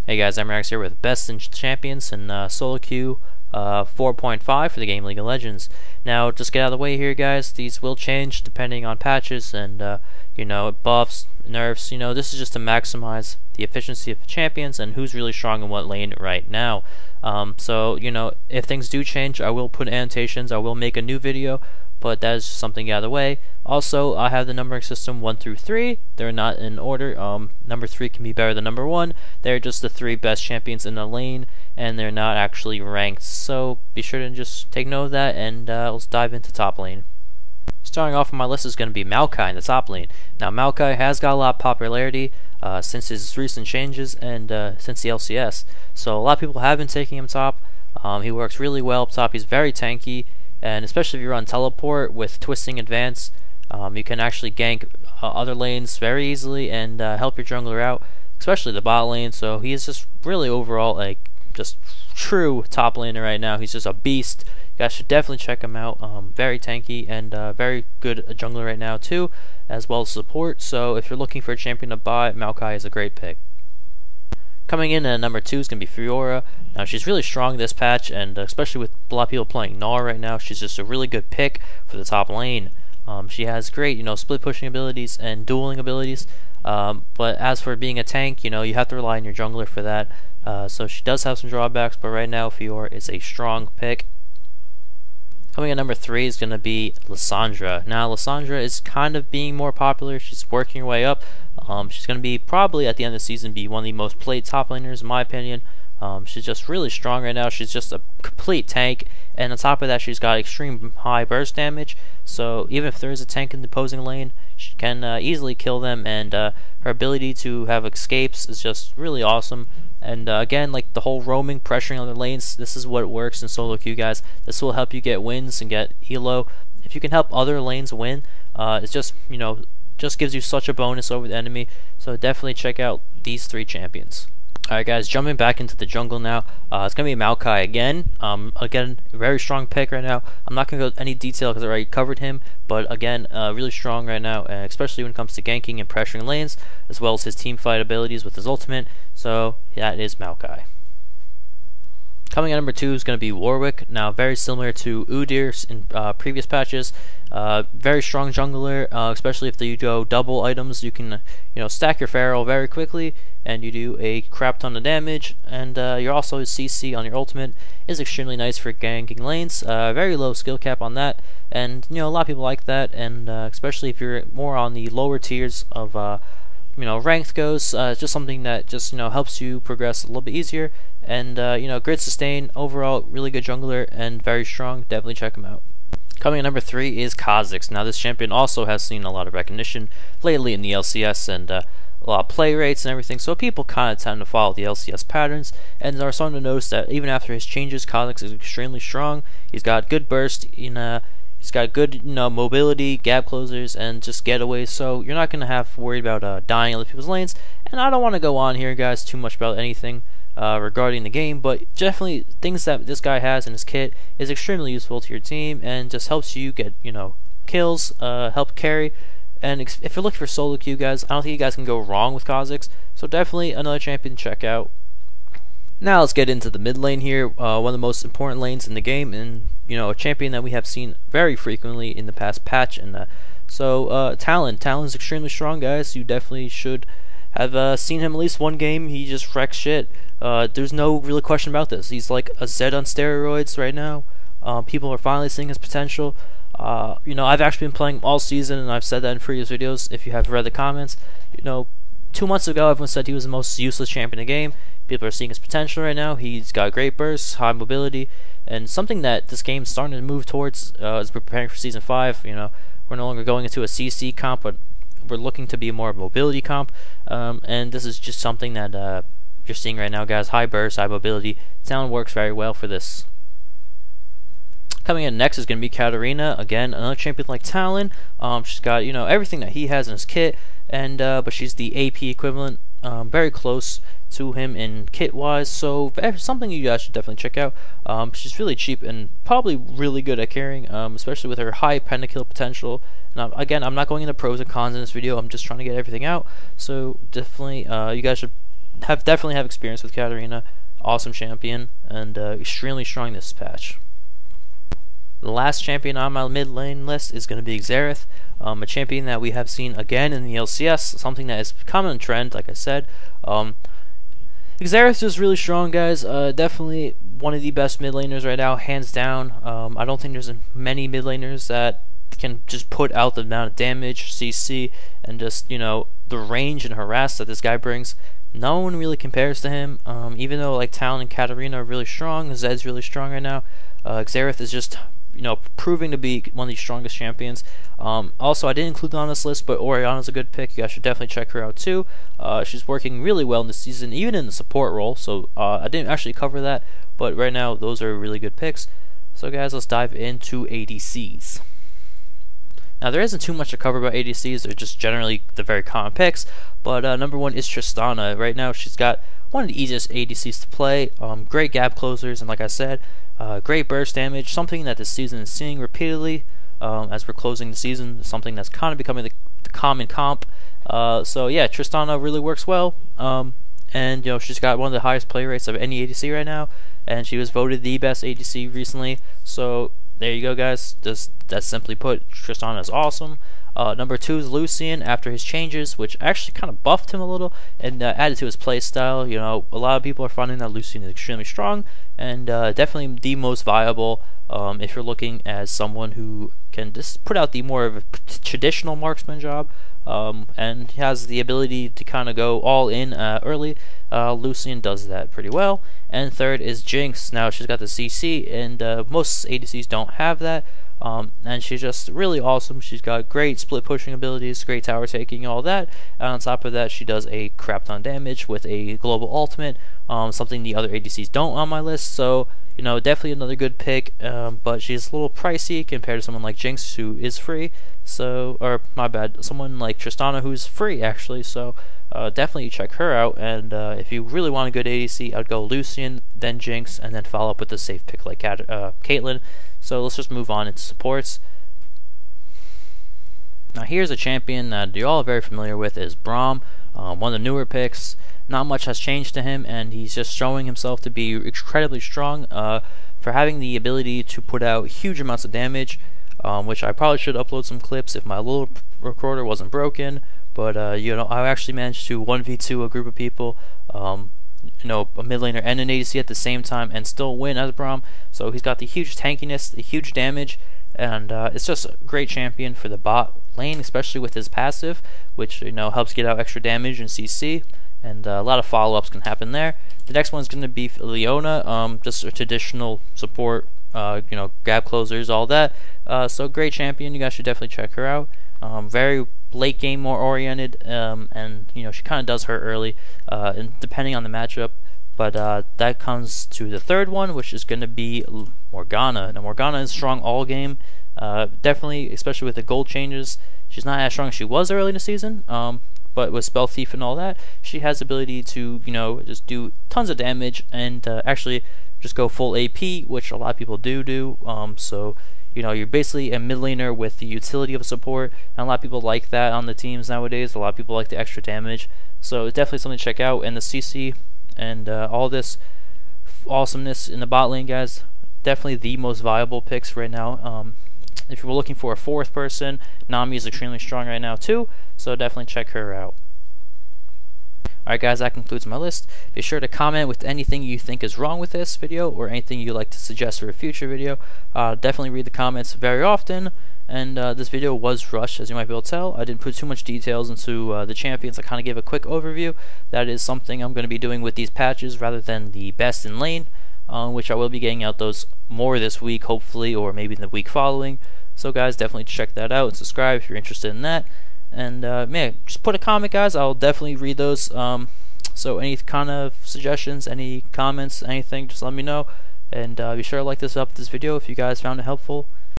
Hey guys, I'm Rex here with Best in Champions and solo queue 4.5 for the game League of Legends. Now, just get out of the way here, guys. These will change depending on patches and buffs, nerfs. This is just to maximize the efficiency of the champions and who's really strong in what lane right now. If things do change, I will put annotations. I will make a new video, but that is just something out of the way. Also, I have the numbering system 1 through 3. They're not in order. Number 3 can be better than number 1. They're just the 3 best champions in the lane, and they're not actually ranked. So be sure to just take note of that, and let's dive into top lane. Starting off on my list is going to be Maokai in the top lane. Now, Maokai has got a lot of popularity since his recent changes and since the LCS. So a lot of people have been taking him top. He works really well up top. He's very tanky. And especially if you run teleport with twisting advance, you can actually gank other lanes very easily and help your jungler out, especially the bot lane. So he is just really overall just true top laner right now. He's just a beast. You guys should definitely check him out. Very tanky and very good jungler right now too, as well as support. So if you're looking for a champion to buy, Maokai is a great pick. Coming in at number 2 is going to be Fiora. Now, she's really strong this patch, and especially with a lot of people playing Gnar right now, she's just a really good pick for the top lane. She has great, split pushing abilities and dueling abilities. But as for being a tank, you have to rely on your jungler for that. So she does have some drawbacks, but right now Fiora is a strong pick. Coming at number 3 is going to be Lissandra. Now, Lissandra is kind of being more popular. She's working her way up. She's going to be probably at the end of the season be one of the most played top laners in my opinion. She's just really strong right now. She's just a complete tank, and on top of that, she's got extreme high burst damage. So even if there is a tank in the opposing lane, she can easily kill them, and her ability to have escapes is just really awesome. And again, like the whole roaming, pressuring other lanes, this is what works in solo queue, guys. This will help you get wins and get elo. If you can help other lanes win, it's just just gives you such a bonus over the enemy. So definitely check out these 3 champions. Alright guys, jumping back into the jungle now. It's going to be Maokai again. Again, very strong pick right now. I'm not going to go into any detail because I already covered him, but again, really strong right now, especially when it comes to ganking and pressuring lanes, as well as his team fight abilities with his ultimate. So that is Maokai. Coming at number 2 is going to be Warwick. Now, very similar to Udyr in previous patches. Very strong jungler, especially if you go double items. You can, stack your Pharaoh very quickly, and you do a crap ton of damage. And you're also CC on your ultimate is extremely nice for ganking lanes. Very low skill cap on that, and a lot of people like that. And especially if you're more on the lower tiers of ranked goes, just something that just helps you progress a little bit easier. And grid sustain, overall really good jungler and very strong. Definitely check him out. Coming at number 3 is Kha'Zix. Now, this champion also has seen a lot of recognition lately in the LCS and a lot of play rates and everything, so people kind of tend to follow the LCS patterns and are starting to notice that even after his changes, Kha'Zix is extremely strong. He's got good burst, he's got good mobility, gap closers, and just getaways, so you're not going to have to worry about dying in other people's lanes. And I don't want to go on here, guys, too much about anything regarding the game, but definitely things that this guy has in his kit is extremely useful to your team and just helps you get kills, help carry. And if you're looking for solo queue, guys, I don't think you guys can go wrong with Kha'Zix, so definitely another champion to check out. Now let's get into the mid lane here, one of the most important lanes in the game, and a champion that we have seen very frequently in the past patch. And Talon is extremely strong, guys. You definitely should have seen him at least one game. He just wrecks shit. There's no real question about this. He's like a Zed on steroids right now. People are finally seeing his potential. I've actually been playing all season, and I've said that in previous videos. If you have read the comments, 2 months ago everyone said he was the most useless champion in the game. People are seeing his potential right now. He's got great bursts, high mobility, and something that this game's starting to move towards as we're preparing for Season 5. We're no longer going into a CC comp, but we're looking to be more mobility comp, and this is just something that you're seeing right now, guys. High burst, high mobility. Talon works very well for this. Coming in next is going to be Katarina. Again, another champion like Talon. She's got everything that he has in his kit, and but she's the AP equivalent, very close to him in kit wise. So something you guys should definitely check out. She's really cheap and probably really good at carrying, especially with her high pentakill potential. And again, I'm not going into pros and cons in this video. I'm just trying to get everything out. So definitely, you guys should definitely have experience with Katarina. Awesome champion, and extremely strong this patch. The last champion on my mid lane list is going to be Xerath, a champion that we have seen again in the LCS, something that is common in trend, like I said. Xerath is really strong, guys. Definitely one of the best mid laners right now, hands down. I don't think there's many mid laners that can just put out the amount of damage, CC, and just, you know, the range and harass that this guy brings. No one really compares to him. Even though like Talon and Katarina are really strong, Zed's really strong right now. Xerath is just, you know, proving to be one of the strongest champions. Also, I didn't include her on this list, but Orianna's a good pick. You guys should definitely check her out too. She's working really well in this season, even in the support role. So I didn't actually cover that, but right now those are really good picks. So guys, let's dive into ADCs. Now, there isn't too much to cover about ADCs. They're just generally the very common picks. But number one is Tristana. Right now, she's got one of the easiest ADCs to play. Great gap closers, and like I said, great burst damage. Something that this season is seeing repeatedly as we're closing the season. Something that's kind of becoming the common comp. So yeah, Tristana really works well. And you know, she's got one of the highest play rates of any ADC right now. And she was voted the best ADC recently. So there you go, guys. Just that's simply put, Tristana is awesome. Number two is Lucian after his changes, which actually kind of buffed him a little and added to his play style. You know, a lot of people are finding that Lucian is extremely strong and definitely the most viable if you're looking as someone who can just put out the more of a traditional marksman job and has the ability to kind of go all in early. Lucian does that pretty well. And third is Jinx. Now she's got the CC, and most ADCs don't have that. And she's just really awesome. She's got great split pushing abilities, great tower taking, all that. And on top of that, she does a crap ton damage with a global ultimate, something the other ADCs don't on my list. So, you know, definitely another good pick, but she's a little pricey compared to someone like Jinx, who is free. So, or my bad, someone like Tristana, who's free actually. So definitely check her out. And if you really want a good ADC, I'd go Lucian, then Jinx, and then follow up with a safe pick like Caitlyn. So let's just move on into supports. Now here's a champion that you all are very familiar with, is Braum, one of the newer picks. Not much has changed to him, and he's just showing himself to be incredibly strong for having the ability to put out huge amounts of damage, which I probably should upload some clips if my little recorder wasn't broken. But you know, I actually managed to 1v2 a group of people, you know, a mid laner and an ADC at the same time, and still win as Braum. So he's got the huge tankiness, the huge damage, and it's just a great champion for the bot lane, especially with his passive, which, you know, helps get out extra damage and CC, and a lot of follow-ups can happen there. The next one's going to be Leona, just a traditional support, you know, gap closers, all that. So great champion. You guys should definitely check her out. Very late game more oriented, and you know, she kind of does her early, and depending on the matchup. But that comes to the third one, which is going to be Morgana. Now Morgana is strong all game, definitely, especially with the gold changes. She's not as strong as she was early in the season, but with Spell Thief and all that, she has the ability to, you know, just do tons of damage and actually just go full AP, which a lot of people do. So, you know, you're basically a mid laner with the utility of a support, and a lot of people like that on the teams nowadays. A lot of people like the extra damage, so it's definitely something to check out. And the CC and all this awesomeness in the bot lane, guys, definitely the most viable picks right now. If you're looking for a fourth person, Nami is extremely strong right now too, so definitely check her out. Alright guys, that concludes my list. Be sure to comment with anything you think is wrong with this video, or anything you'd like to suggest for a future video. Definitely read the comments very often, and this video was rushed, as you might be able to tell. I didn't put too much details into the champions. I kind of gave a quick overview. That is something I'm going to be doing with these patches rather than the best in lane, which I will be getting out those more this week, hopefully, or maybe in the week following. So guys, definitely check that out and subscribe if you're interested in that. And man, just put a comment, guys. I'll definitely read those. So any kind of suggestions, any comments, anything, just let me know. And be sure to like this video if you guys found it helpful.